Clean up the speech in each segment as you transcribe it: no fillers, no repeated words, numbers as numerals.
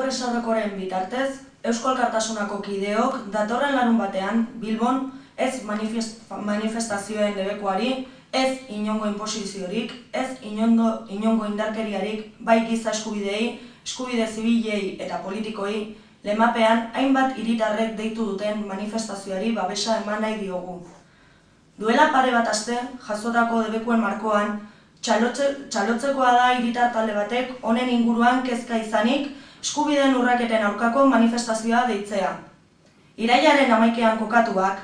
prentsaurrekoaren bitartez, Eusko Alkartasunako kideok datorren larunbatean Bilbon ez manifestazioen debekuari, ez inongo inposiziorik, ez inongo indarkeriarik, bai giza eskubideei, eskubide zibilei eta politikoi, lemapean hainbat hiritarrek deitu duten manifestazioari babesa eman nahi diogu. Duela pare bat aste, jasotako debekuen markoan, txalotzekoa da hiritar talde batek honen inguruan kezka izanik eskubideen urraketen aurkako manifestazioa deitzea. Irailaren 11an kokatuak,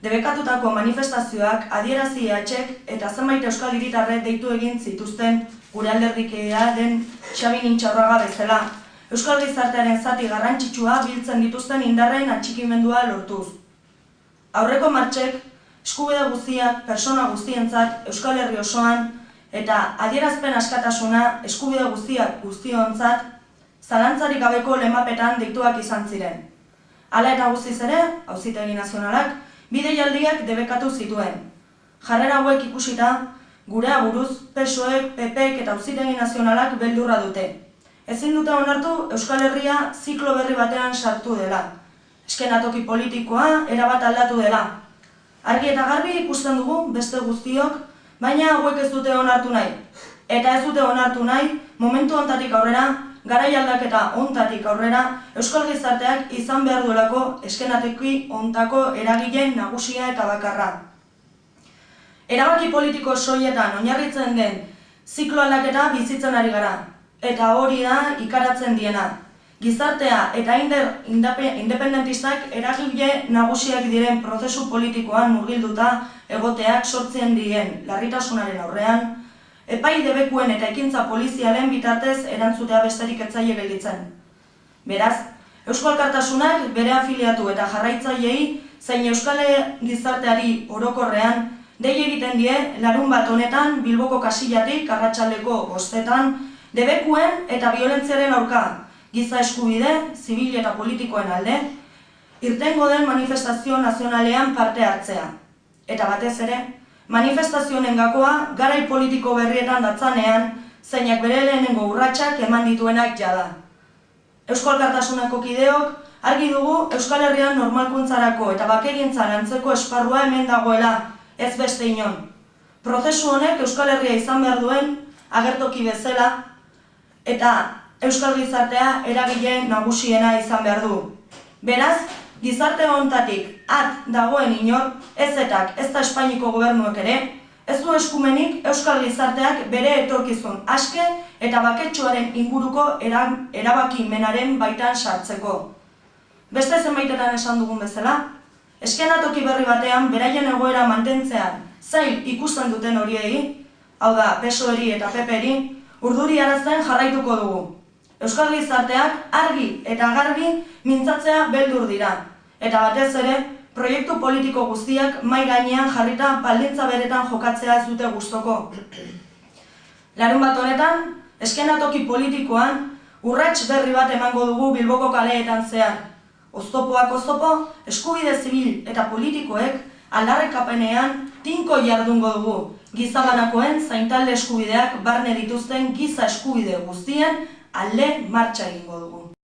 debekatutako manifestazioak adierazi EHek eta zenbait euskal hiritarrek deitu egin zituzten gure alderdikidea den Xabi Nintxaurraga bezala, euskal gizartearen zati garrantzitsua biltzen dituzten indarren atxikimendua lortuz. Aurreko martxek eskubide guztiak pertsona guztientzat Euskal Herri osoan eta adierazpen askatasuna eskubide guztiak guztiontzat zalantzarik gabeko lemapetan deituak izan ziren. Hala eta guztiz ere, Auzitegi Nazionalak bideialdiak debekatu zituen. Jarrera hauek ikusita, gure aburuz, PSOEk, PPek eta Auzitegi Nazionalak beldurra dute. Ezin dute onartu Euskal Herria ziklo berri batean sartu dela. Eskenatoki politikoa erabat aldatu dela. Argi eta garbi ikusten dugu beste guztiok, baina hauek ez dute onartu nahi. Eta ez dute onartu nahi, momentu honetatik aurrera, garai aldaketa honetatik aurrera, euskal gizarteak izan behar duelako eskenatoki honetako eragile nagusia eta bakarra. Erabaki politiko soiletan oinarritzen den ziklo aldaketa bizitzen ari gara, eta hori da ikaratzen diena. Gizartea eta independentistak eragile nagusiak diren prozesu politikoan murgilduta egoteak sortzen dien larritasunaren aurrean, epai debekuen eta ekintza polizialen bitartez erantzutea besterik ez zaie gelditzen. Beraz, Eusko Alkartasunak bere afiliatu eta jarraitzaileei zein euskal gizarteari orokorrean dei egiten die larunbat honetan Bilboko kasillatik arratsaldeko 5etan debekuen eta biolentziaren aurka, giza eskubide, zibil eta politikoen alde, irtengo den manifestazio nazionalean parte hartzea. Eta batez ere, manifestazioen gakoa garai politiko berrietan datzanean, zeinak bere lehenengo urratsak eman dituenak jada. Eusko Alkartasunako kideok argi dugu Euskal Herrian normalkuntzarako eta bakegintzan antzeko esparrua hemen dagoela, ez beste inon. Prozesu honek Euskal Herria izan behar duen agertoki bezala eta euskal gizartea eragile nagusiena izan behar du. Beraz, gizarte honetatik at dagoen inor, ez etak, ez da Espainiko gobernuek ere, ez du eskumenik euskal gizarteak bere etorkizun aske eta baketsuaren inguruko erabakimenaren baitan sartzeko. Beste zenbaitetan esan dugun bezala, eskenatoki berri batean beraien egoera mantentzean zail ikusten duten horiei, hau da PSOEri eta PPri, urduriarazten jarraituko dugu. Euskal gizarteak argi eta garbi mintzatzea beldur dira, eta batez ere, proiektu politiko guztiak mahai gainean jarrita baldintza beretan jokatzea ez dute gustoko. Larunbat honetan, eskenatoki politikoan urrats berri bat emango dugu Bilboko kaleetan zehar. Oztopoak oztopo, eskubide zibil eta politikoek aldarrikapenean tinko jardungo dugu, gizabanakoen zaintalde eskubideak barne dituzten giza eskubide guztien alde martxa egingo dugu.